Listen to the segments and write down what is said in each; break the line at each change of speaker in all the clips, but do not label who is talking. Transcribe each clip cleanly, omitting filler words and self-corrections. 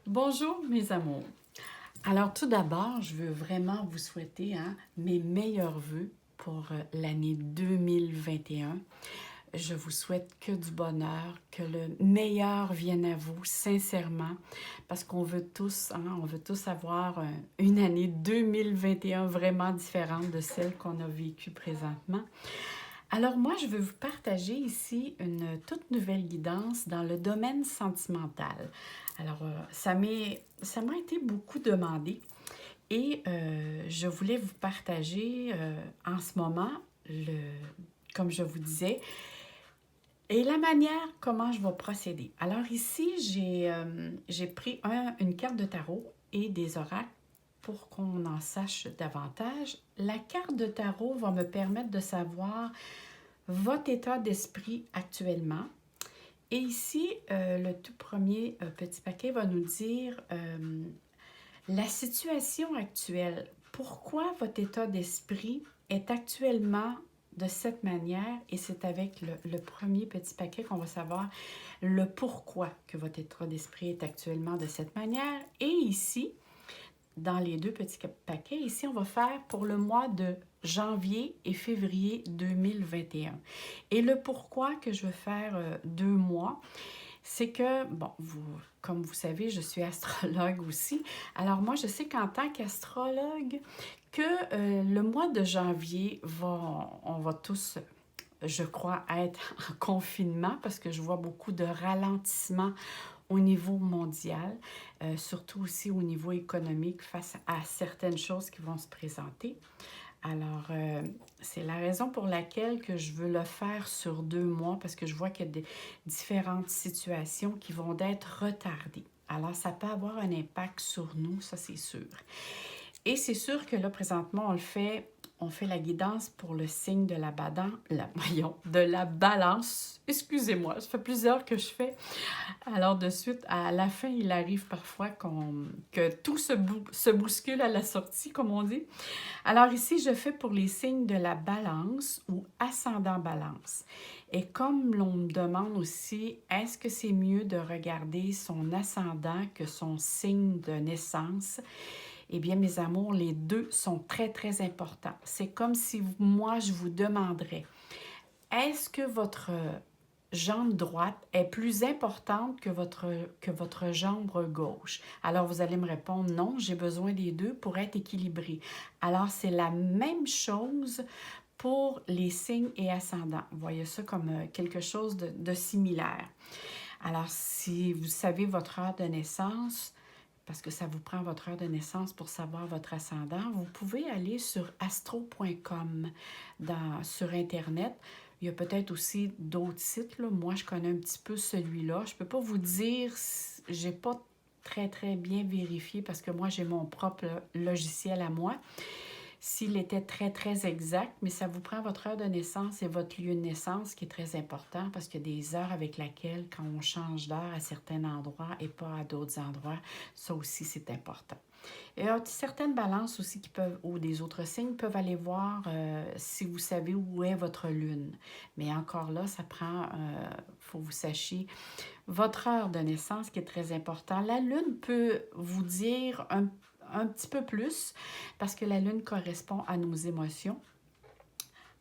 Bonjour mes amours. Alors tout d'abord, je veux vraiment vous souhaiter mes meilleurs vœux pour l'année 2021. Je vous souhaite que du bonheur, que le meilleur vienne à vous, sincèrement, parce qu'on veut tous, on veut tous avoir une année 2021 vraiment différente de celle qu'on a vécue présentement. Alors moi, je veux vous partager ici une toute nouvelle guidance dans le domaine sentimental. Alors, ça m'a été beaucoup demandé et je voulais vous partager en ce moment, comme je vous disais, et la manière comment je vais procéder. Alors ici, j'ai pris une carte de tarot et des oracles pour qu'on en sache davantage. La carte de tarot va me permettre de savoir votre état d'esprit actuellement. Et ici, le tout premier petit paquet va nous dire la situation actuelle. Pourquoi votre état d'esprit est actuellement de cette manière? Et c'est avec le premier petit paquet qu'on va savoir le pourquoi que votre état d'esprit est actuellement de cette manière. Et ici, dans les deux petits paquets, ici, on va faire pour le mois de janvier et février 2021. Et le pourquoi que je veux faire 2 mois, c'est que, bon, comme vous savez, je suis astrologue aussi. Alors moi, je sais qu'en tant qu'astrologue, que le mois de janvier, on va tous, je crois, être en confinement parce que je vois beaucoup de ralentissement au niveau mondial, surtout aussi au niveau économique face à certaines choses qui vont se présenter. Alors, c'est la raison pour laquelle que je veux le faire sur 2 mois, parce que je vois qu'il y a des différentes situations qui vont être retardées. Alors, ça peut avoir un impact sur nous, ça c'est sûr. Et c'est sûr que là, présentement, on fait la guidance pour le signe de la badance, voyons, de la balance. Excusez-moi, ça fait plusieurs que je fais. Alors de suite, à la fin, il arrive parfois que tout se bouscule à la sortie, comme on dit. Alors ici, je fais pour les signes de la balance ou ascendant balance. Et comme l'on me demande aussi, est-ce que c'est mieux de regarder son ascendant que son signe de naissance? Eh bien, mes amours, les deux sont très, très importants. C'est comme si moi, je vous demanderais, est-ce que votre jambe droite est plus importante que votre jambe gauche? Alors, vous allez me répondre, non, j'ai besoin des deux pour être équilibré. Alors, c'est la même chose pour les signes et ascendants. Vous voyez ça comme quelque chose de similaire. Alors, si vous savez votre heure de naissance, parce que ça vous prend votre heure de naissance pour savoir votre ascendant, vous pouvez aller sur astro.com sur Internet. Il y a peut-être aussi d'autres sites, là. Moi, je connais un petit peu celui-là. Je ne peux pas vous dire, j'ai pas très, très bien vérifié parce que moi, j'ai mon propre logiciel à moi. S'il était très, très exact, mais ça vous prend votre heure de naissance et votre lieu de naissance qui est très important parce qu'il y a des heures avec lesquelles, quand on change d'heure à certains endroits et pas à d'autres endroits, ça aussi, c'est important. Il y a certaines balances aussi qui peuvent, ou des autres signes, peuvent aller voir si vous savez où est votre lune. Mais encore là, ça prend, faut que vous sachiez votre heure de naissance qui est très important. La lune peut vous dire un petit peu plus parce que la lune correspond à nos émotions.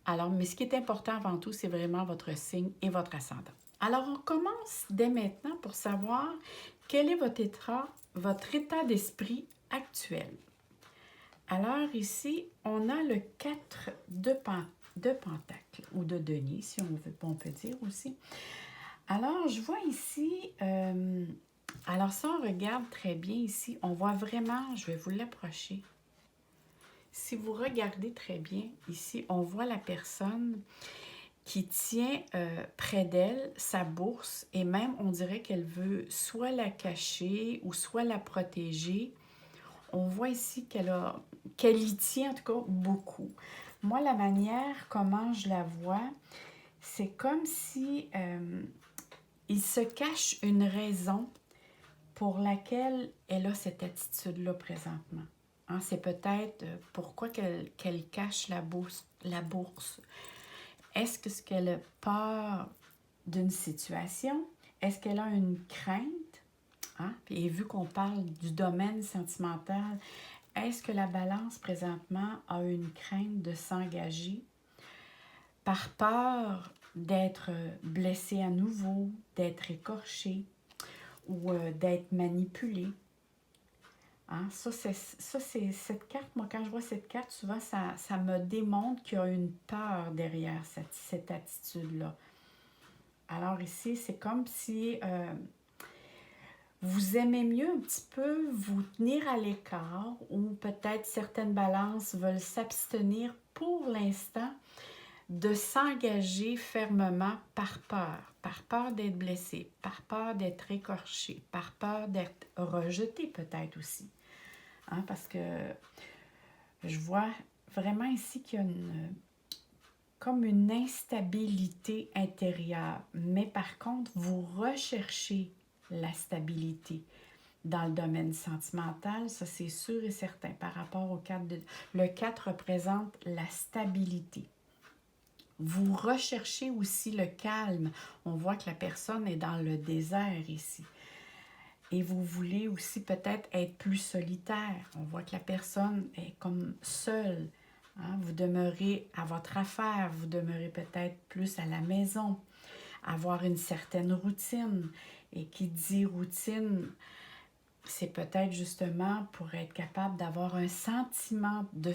Alors, mais ce qui est important avant tout, c'est vraiment votre signe et votre ascendant. Alors, on commence dès maintenant pour savoir quel est votre état d'esprit actuel. Alors ici, on a le 4 de Pentacle, ou de denier, si on peut dire aussi. Alors, je vois ici, alors ça, on regarde très bien ici, on voit vraiment, je vais vous l'approcher. Si vous regardez très bien ici, on voit la personne qui tient près d'elle sa bourse et même on dirait qu'elle veut soit la cacher ou soit la protéger. On voit ici qu'elle y tient en tout cas beaucoup. Moi, la manière comment je la vois, c'est comme si il se cache une raison pour laquelle elle a cette attitude-là présentement. Hein, c'est peut-être pourquoi qu'elle cache la bourse. Est-ce qu'elle a peur d'une situation? Est-ce qu'elle a une crainte? Hein? Et vu qu'on parle du domaine sentimental, est-ce que la balance présentement a une crainte de s'engager par peur d'être blessé à nouveau, d'être écorché ou d'être manipulé? Hein? Ça, c'est cette carte. Moi, quand je vois cette carte, souvent, ça me démontre qu'il y a une peur derrière cette attitude-là. Alors ici, c'est comme si vous aimez mieux un petit peu vous tenir à l'écart ou peut-être certaines balances veulent s'abstenir pour l'instant de s'engager fermement par peur d'être blessé, par peur d'être écorché, par peur d'être rejeté peut-être aussi. Hein, parce que je vois vraiment ici qu'il y a comme une instabilité intérieure. Mais par contre, vous recherchez la stabilité dans le domaine sentimental, ça c'est sûr et certain par rapport au 4. Le 4 représente la stabilité. Vous recherchez aussi le calme. On voit que la personne est dans le désert ici. Et vous voulez aussi peut-être être plus solitaire. On voit que la personne est comme seule. Hein? Vous demeurez à votre affaire, vous demeurez peut-être plus à la maison, avoir une certaine routine. Et qui dit routine, c'est peut-être justement pour être capable d'avoir un sentiment de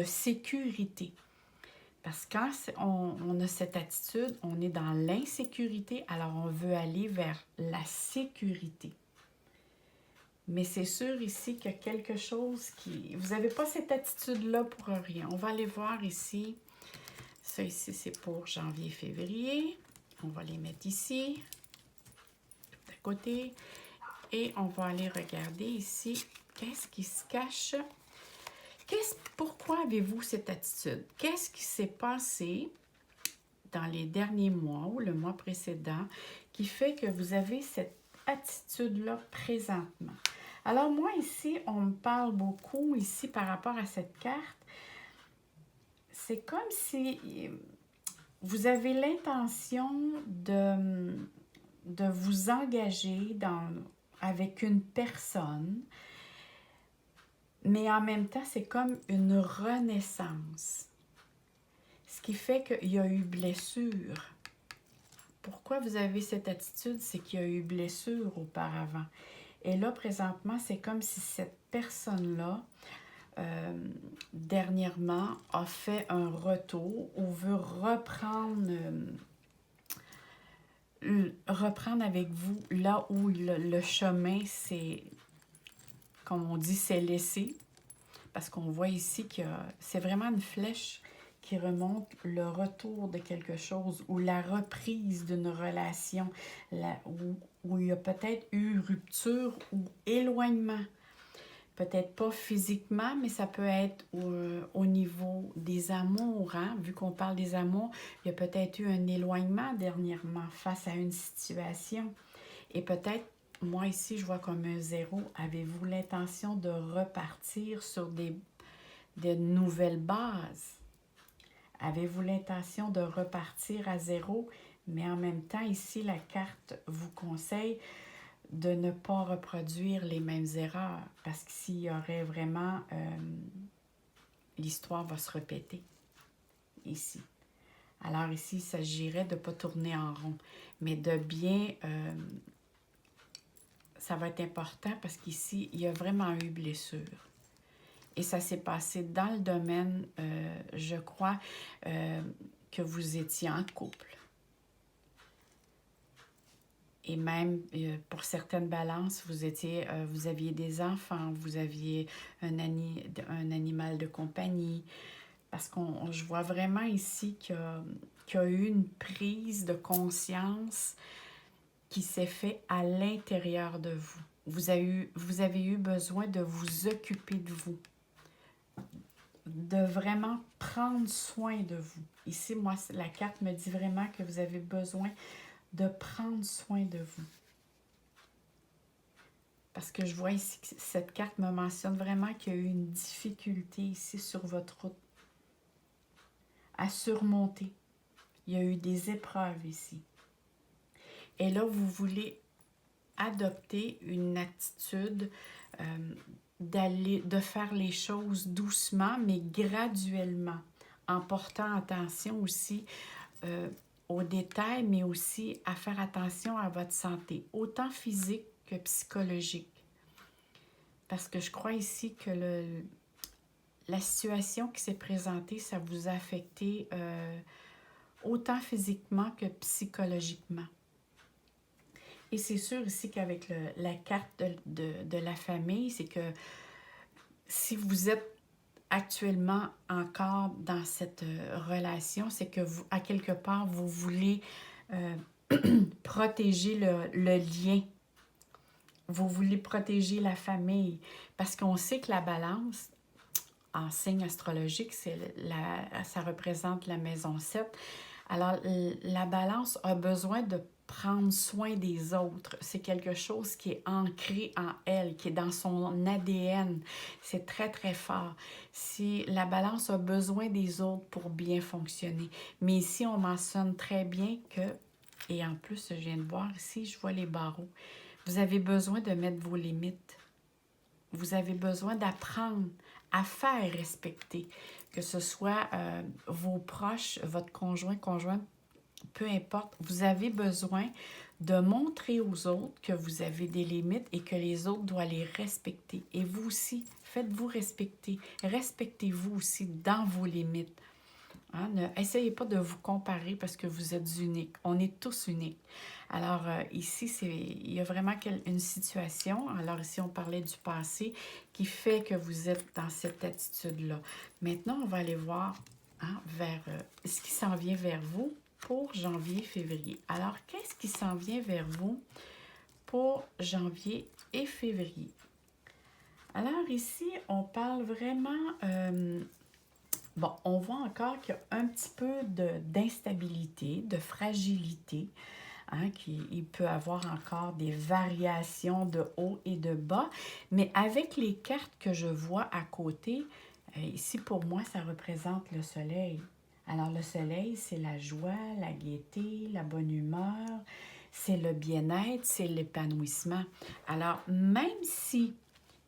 sécurité. Parce que quand on a cette attitude, on est dans l'insécurité, alors on veut aller vers la sécurité. Mais c'est sûr ici qu'il y a quelque chose qui... Vous n'avez pas cette attitude-là pour rien. On va aller voir ici. Ça ici, c'est pour janvier-février. On va les mettre ici, à côté. Et on va aller regarder ici, qu'est-ce qui se cache. Pourquoi avez-vous cette attitude? Qu'est-ce qui s'est passé dans les derniers mois ou le mois précédent qui fait que vous avez cette attitude-là présentement? Alors moi ici, on me parle beaucoup ici par rapport à cette carte. C'est comme si vous avez l'intention de vous engager avec une personne, mais en même temps, c'est comme une renaissance. Ce qui fait qu'il y a eu blessure. Pourquoi vous avez cette attitude? C'est qu'il y a eu blessure auparavant. Et là, présentement, c'est comme si cette personne-là, dernièrement, a fait un retour ou veut reprendre avec vous là où le chemin, c'est, comme on dit, c'est laissé. Parce qu'on voit ici que c'est vraiment une flèche qui remonte le retour de quelque chose ou la reprise d'une relation où il y a peut-être eu rupture ou éloignement. Peut-être pas physiquement, mais ça peut être au niveau des amours. Hein? Vu qu'on parle des amours, il y a peut-être eu un éloignement dernièrement face à une situation. Et peut-être, moi ici, je vois comme un 0. Avez-vous l'intention de repartir sur de nouvelles bases? Avez-vous l'intention de repartir à 0? Mais en même temps, ici, la carte vous conseille de ne pas reproduire les mêmes erreurs. Parce qu'ici, il y aurait vraiment... l'histoire va se répéter. Ici. Alors ici, il s'agirait de ne pas tourner en rond, mais de bien... ça va être important parce qu'ici, il y a vraiment eu blessure. Et ça s'est passé dans le domaine, je crois, que vous étiez en couple. Et même, pour certaines balances, vous aviez des enfants, vous aviez un animal de compagnie. Parce que je vois vraiment ici qu'il y a eu une prise de conscience qui s'est faite à l'intérieur de vous. Vous avez eu besoin de vous occuper de vous, de vraiment prendre soin de vous. Ici, moi, la carte me dit vraiment que vous avez besoin de prendre soin de vous. Parce que je vois ici que cette carte me mentionne vraiment qu'il y a eu une difficulté ici sur votre route à surmonter. Il y a eu des épreuves ici. Et là, vous voulez adopter une attitude de faire les choses doucement, mais graduellement, en portant attention aussi aux détails, mais aussi à faire attention à votre santé, autant physique que psychologique. Parce que je crois ici que la situation qui s'est présentée, ça vous a affecté autant physiquement que psychologiquement. Et c'est sûr ici qu'avec la carte de la famille, c'est que si vous êtes actuellement encore dans cette relation, c'est que vous, à quelque part, vous voulez protéger le lien. Vous voulez protéger la famille. Parce qu'on sait que la balance, en signe astrologique, ça représente la maison 7. Alors, la balance a besoin de prendre soin des autres. C'est quelque chose qui est ancré en elle, qui est dans son ADN. C'est très, très fort. Si la balance a besoin des autres pour bien fonctionner. Mais ici, on mentionne très bien que, et en plus, je viens de voir ici, je vois les barreaux. Vous avez besoin de mettre vos limites. Vous avez besoin d'apprendre à faire respecter, que ce soit vos proches, votre conjoint, peu importe, vous avez besoin de montrer aux autres que vous avez des limites et que les autres doivent les respecter. Et vous aussi, faites-vous respecter. Respectez-vous aussi dans vos limites. Hein? Essayez pas de vous comparer parce que vous êtes uniques. On est tous uniques. Alors ici, il y a vraiment une situation, alors ici on parlait du passé, qui fait que vous êtes dans cette attitude-là. Maintenant, on va aller voir vers ce qui s'en vient vers vous pour janvier-février. Alors, qu'est-ce qui s'en vient vers vous pour janvier et février? Alors ici, on parle vraiment... Bon, on voit encore qu'il y a un petit peu d'instabilité, de fragilité, hein, il peut avoir encore des variations de haut et de bas, mais avec les cartes que je vois à côté, ici pour moi, ça représente le soleil. Alors le soleil, c'est la joie, la gaieté, la bonne humeur, c'est le bien-être, c'est l'épanouissement. Alors même si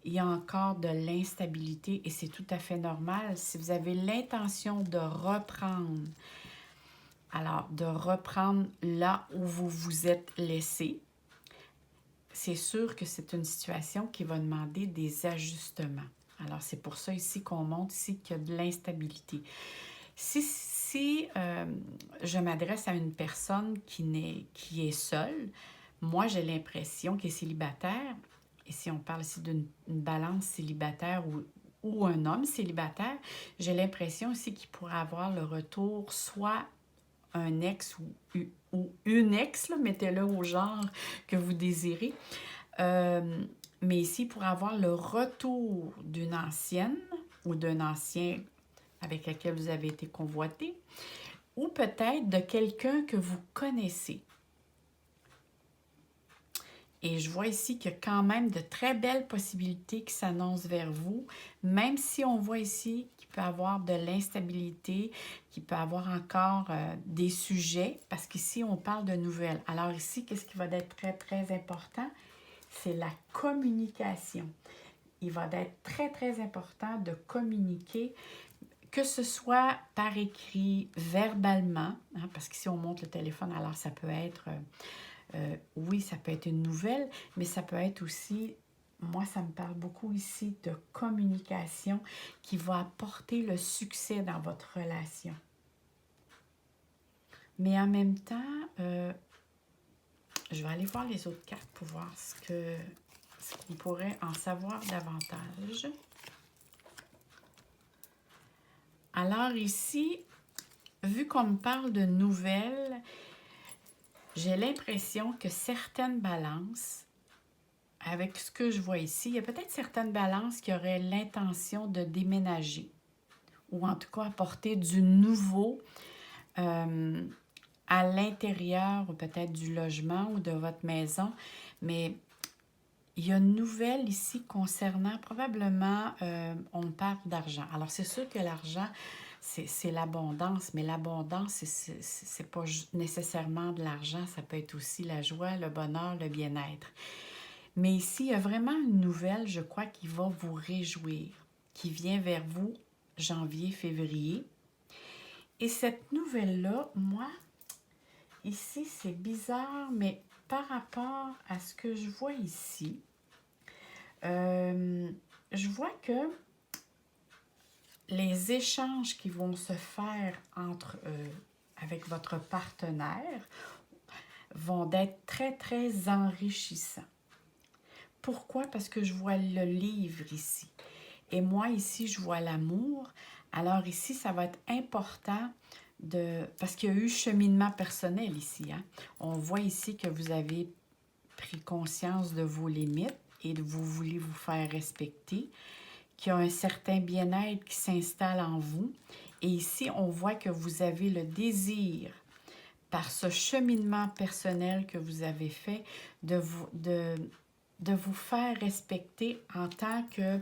il y a encore de l'instabilité et c'est tout à fait normal. Si vous avez l'intention de reprendre, alors de reprendre là où vous vous êtes laissé, c'est sûr que c'est une situation qui va demander des ajustements. Alors c'est pour ça ici qu'on montre ici qu'il y a de l'instabilité. Si je m'adresse à une personne qui est seule, moi j'ai l'impression qu'elle est célibataire. Et si on parle ici d'une balance célibataire ou un homme célibataire, j'ai l'impression aussi qu'il pourrait avoir le retour soit un ex ou une ex, mettez-le au genre que vous désirez. Mais ici, pour avoir le retour d'une ancienne ou d'un ancien avec lequel vous avez été convoité, ou peut-être de quelqu'un que vous connaissez. Et je vois ici qu'il y a quand même de très belles possibilités qui s'annoncent vers vous, même si on voit ici qu'il peut y avoir de l'instabilité, qu'il peut y avoir encore des sujets, parce qu'ici, on parle de nouvelles. Alors ici, qu'est-ce qui va être très, très important? C'est la communication. Il va être très, très important de communiquer, que ce soit par écrit, verbalement, hein, parce qu'ici, on montre le téléphone, alors ça peut être... oui, ça peut être une nouvelle, mais ça peut être aussi, moi, ça me parle beaucoup ici de communication qui va apporter le succès dans votre relation. Mais en même temps, je vais aller voir les autres cartes pour voir ce qu'on pourrait en savoir davantage. Alors ici, vu qu'on me parle de nouvelles, j'ai l'impression que certaines balances, avec ce que je vois ici, il y a peut-être certaines balances qui auraient l'intention de déménager ou en tout cas apporter du nouveau à l'intérieur ou peut-être du logement ou de votre maison. Mais il y a une nouvelle ici concernant probablement, on parle d'argent. Alors c'est sûr que l'argent, c'est l'abondance, mais l'abondance, c'est pas nécessairement de l'argent, ça peut être aussi la joie, le bonheur, le bien-être. Mais ici, il y a vraiment une nouvelle, je crois, qui va vous réjouir, qui vient vers vous janvier, février. Et cette nouvelle-là, moi, ici, c'est bizarre, mais par rapport à ce que je vois ici, je vois que les échanges qui vont se faire avec votre partenaire vont être très, très enrichissants. Pourquoi? Parce que je vois le livre ici. Et moi, ici, je vois l'amour. Alors ici, ça va être important parce qu'il y a eu cheminement personnel ici. Hein? On voit ici que vous avez pris conscience de vos limites et vous voulez vous faire respecter, qu'il y a un certain bien-être qui s'installe en vous. Et ici, on voit que vous avez le désir, par ce cheminement personnel que vous avez fait, de vous faire respecter en tant que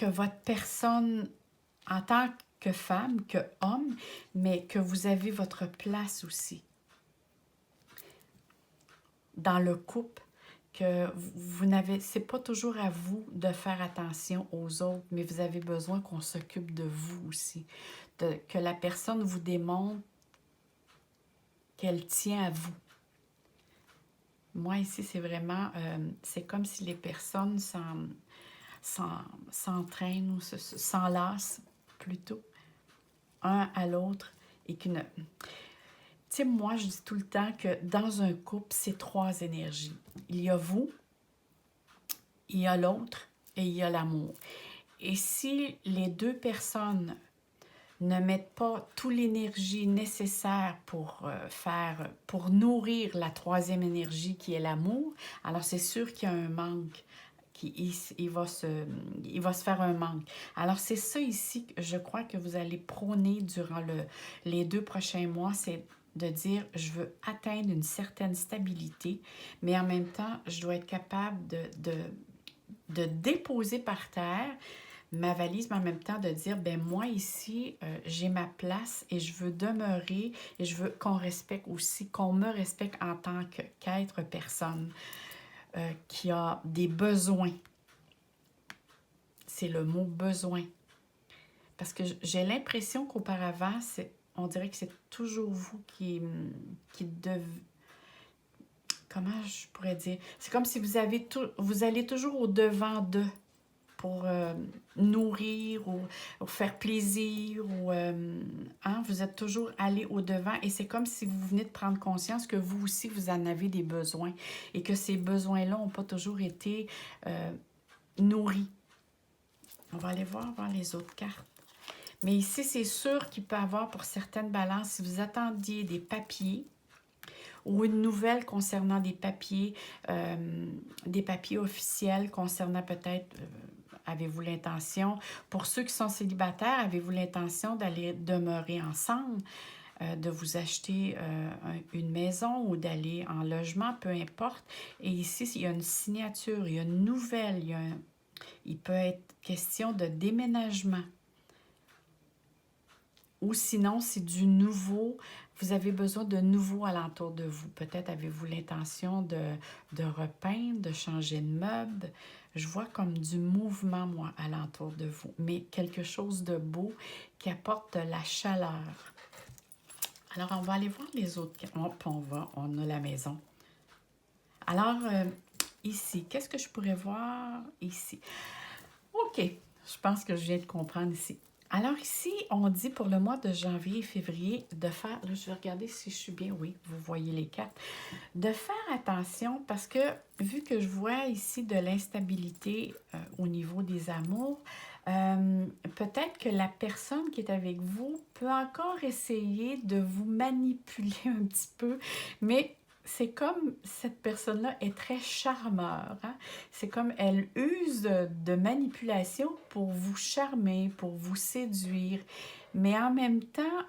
votre personne, en tant que femme, que homme, mais que vous avez votre place aussi dans le couple, que vous n'avez, c'est pas toujours à vous de faire attention aux autres, mais vous avez besoin qu'on s'occupe de vous aussi, que la personne vous démontre qu'elle tient à vous. Moi, ici, c'est vraiment, c'est comme si les personnes s'entraînent ou s'enlacent plutôt, un à l'autre, et qu'une... Tu sais, moi, je dis tout le temps que dans un couple, c'est 3 énergies. Il y a vous, il y a l'autre et il y a l'amour. Et si les 2 personnes ne mettent pas toute l'énergie nécessaire pour nourrir la 3e énergie qui est l'amour, alors c'est sûr qu'il y a un manque. Il va se faire un manque. Alors, c'est ça ici que je crois que vous allez prôner durant les 2 prochains mois, c'est de dire, je veux atteindre une certaine stabilité, mais en même temps, je dois être capable de déposer par terre ma valise, mais en même temps de dire, ben moi ici, j'ai ma place et je veux demeurer et je veux qu'on respecte aussi, qu'on me respecte en tant qu'être personne. Qui a des besoins. C'est le mot besoin. Parce que j'ai l'impression qu'auparavant, on dirait que c'est toujours vous qui comment je pourrais dire? C'est comme si vous allez toujours au devant d'eux pour nourrir ou faire plaisir. Vous êtes toujours allé au devant et c'est comme si vous venez de prendre conscience que vous aussi, vous en avez des besoins et que ces besoins-là n'ont pas toujours été nourris. On va aller voir les autres cartes. Mais ici, c'est sûr qu'il peut y avoir pour certaines balances, si vous attendiez des papiers ou une nouvelle concernant des papiers officiels concernant peut-être, avez-vous l'intention, pour ceux qui sont célibataires, avez-vous l'intention d'aller demeurer ensemble, de vous acheter une maison ou d'aller en logement, peu importe. Et ici, il y a une signature, il y a une nouvelle, il peut être question de déménagement. Ou sinon, c'est du nouveau, vous avez besoin de nouveau alentour de vous. Peut-être avez-vous l'intention de repeindre, de changer de meuble. Je vois comme du mouvement, moi, alentour de vous. Mais quelque chose de beau qui apporte de la chaleur. Alors, on va aller voir les autres. On a la maison. Alors, ici, qu'est-ce que je pourrais voir ici? OK, je pense que je viens de comprendre ici. Alors ici, on dit pour le mois de janvier et février de faire, là je vais regarder si je suis bien, oui, vous voyez les cartes, de faire attention parce que vu que je vois ici de l'instabilité au niveau des amours, peut-être que la personne qui est avec vous peut encore essayer de vous manipuler un petit peu, mais c'est comme cette personne-là est très charmeur. Hein? C'est comme elle use de manipulation pour vous charmer, pour vous séduire. Mais en même temps,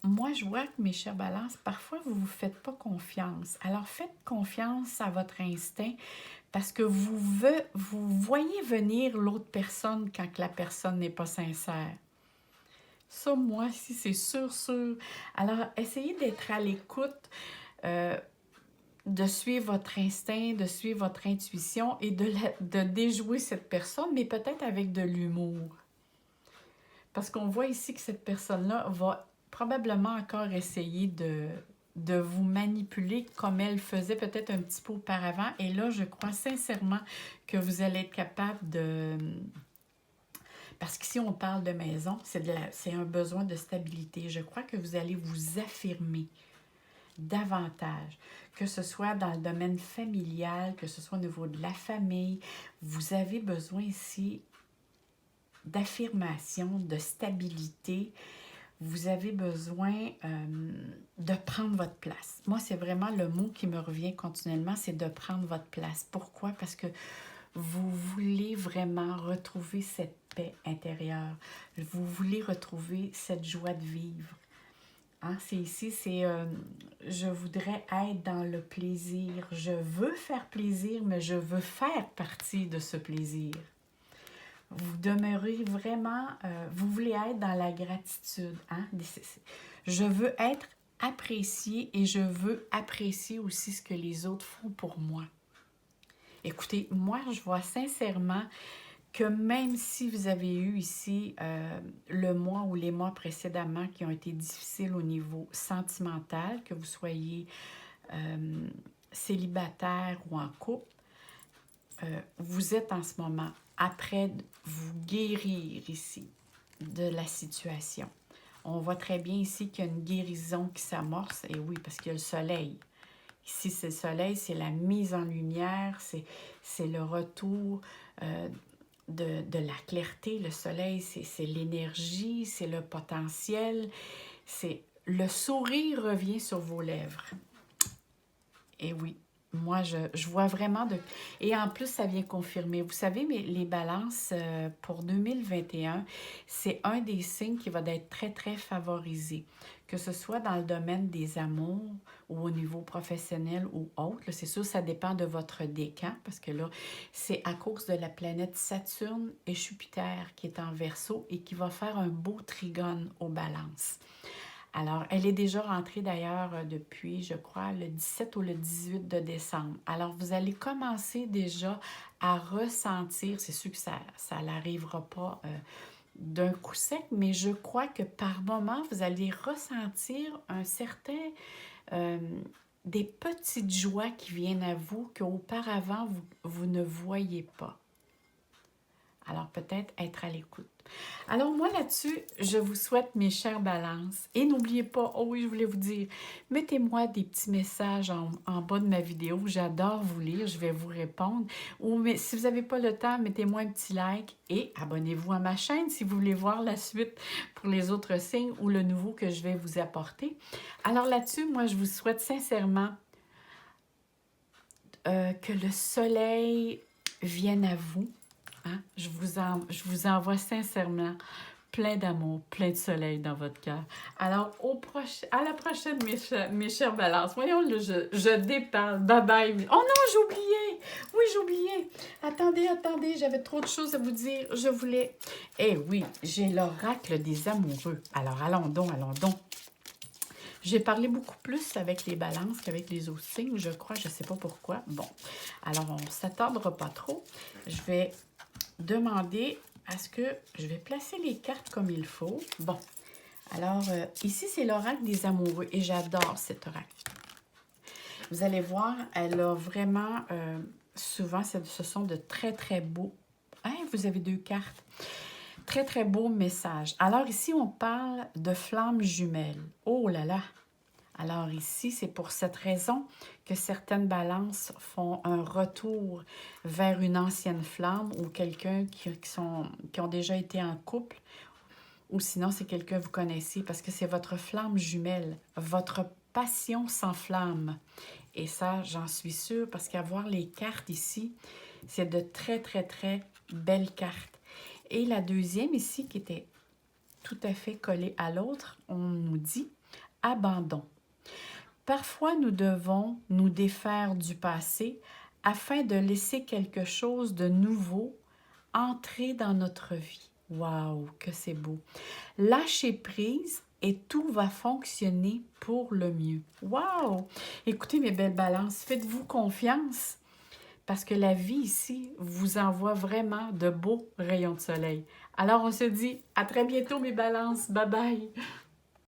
moi, moi, je vois que mes chers balances, parfois, vous ne vous faites pas confiance. Alors, faites confiance à votre instinct parce que vous voyez venir l'autre personne quand que la personne n'est pas sincère. Ça, moi, si c'est sûr, sûr. Alors, essayez d'être à l'écoute, de suivre votre instinct, de suivre votre intuition et de déjouer cette personne, mais peut-être avec de l'humour. Parce qu'on voit ici que cette personne-là va probablement encore essayer de vous manipuler comme elle faisait peut-être un petit peu auparavant. Et là, je crois sincèrement que vous allez être capable de... Parce qu'ici, on parle de maison, c'est un besoin de stabilité. Je crois que vous allez vous affirmer davantage, que ce soit dans le domaine familial, que ce soit au niveau de la famille. Vous avez besoin ici d'affirmation, de stabilité. Vous avez besoin de prendre votre place. Moi, c'est vraiment le mot qui me revient continuellement, c'est de prendre votre place. Pourquoi? Parce que vous voulez vraiment retrouver cette paix intérieure. Vous voulez retrouver cette joie de vivre. Hein, c'est ici, c'est je voudrais être dans le plaisir. Je veux faire plaisir, mais je veux faire partie de ce plaisir. Vous demeurez vraiment, vous voulez être dans la gratitude. Hein? Je veux être apprécié et je veux apprécier aussi ce que les autres font pour moi. Écoutez, moi, je vois sincèrement que même si vous avez eu ici le mois ou les mois précédemment qui ont été difficiles au niveau sentimental, que vous soyez célibataire ou en couple, vous êtes en ce moment après vous guérir ici de la situation. On voit très bien ici qu'il y a une guérison qui s'amorce, et oui, parce qu'il y a le soleil. Ici, c'est le soleil, c'est la mise en lumière, c'est le retour de la clarté. Le soleil, c'est l'énergie, c'est le potentiel, c'est le sourire revient sur vos lèvres. Et oui, moi, je vois vraiment de... Et en plus, ça vient confirmer. Vous savez, mais les balances pour 2021, c'est un des signes qui va être très, très favorisé. Que ce soit dans le domaine des amours ou au niveau professionnel ou autre. C'est sûr, ça dépend de votre décan parce que là, c'est à cause de la planète Saturne et Jupiter qui est en Verseau et qui va faire un beau trigone aux balances. Alors, elle est déjà rentrée d'ailleurs depuis, je crois, le 17 ou le 18 de décembre. Alors, vous allez commencer déjà à ressentir, c'est sûr que ça n'arrivera pas d'un coup sec, mais je crois que par moment, vous allez ressentir un certain, des petites joies qui viennent à vous qu'auparavant, vous ne voyez pas. Alors, peut-être être à l'écoute. Alors, moi, là-dessus, je vous souhaite mes chères balances. Et n'oubliez pas, oh oui, je voulais vous dire, mettez-moi des petits messages en bas de ma vidéo. J'adore vous lire, je vais vous répondre. Ou mais, si vous n'avez pas le temps, mettez-moi un petit like et abonnez-vous à ma chaîne si vous voulez voir la suite pour les autres signes ou le nouveau que je vais vous apporter. Alors là-dessus, moi, je vous souhaite sincèrement que le soleil vienne à vous. Hein? Je vous envoie sincèrement plein d'amour, plein de soleil dans votre cœur. Alors, à la prochaine, mes chères balances. Voyons, là, je déparle. Bye bye. Oh non, j'ai oublié. Oui, j'ai oublié. Attendez, j'avais trop de choses à vous dire. Je voulais... Eh oui, j'ai l'oracle des amoureux. Alors, allons donc. J'ai parlé beaucoup plus avec les balances qu'avec les autres signes, je crois. Je ne sais pas pourquoi. Bon, alors on ne s'attardera pas trop. Je vais demander à ce que je vais placer les cartes comme il faut. Bon, alors ici, c'est l'oracle des amoureux et j'adore cet oracle. Vous allez voir, elle a vraiment, souvent, ce sont de très, très beaux. Hein, vous avez deux cartes. Très, très beau message. Alors ici, on parle de flammes jumelles. Oh là là! Alors ici, c'est pour cette raison que certaines balances font un retour vers une ancienne flamme ou quelqu'un qui ont déjà été en couple. Ou sinon, c'est quelqu'un que vous connaissez parce que c'est votre flamme jumelle. Votre passion s'enflamme. Et ça, j'en suis sûre parce qu'à voir les cartes ici, c'est de très, très, très belles cartes. Et la deuxième ici, qui était tout à fait collée à l'autre, on nous dit abandon. Parfois, nous devons nous défaire du passé afin de laisser quelque chose de nouveau entrer dans notre vie. Waouh, que c'est beau! Lâcher prise et tout va fonctionner pour le mieux. Waouh! Écoutez mes belles balances, faites-vous confiance parce que la vie ici vous envoie vraiment de beaux rayons de soleil. Alors on se dit à très bientôt mes balances. Bye bye!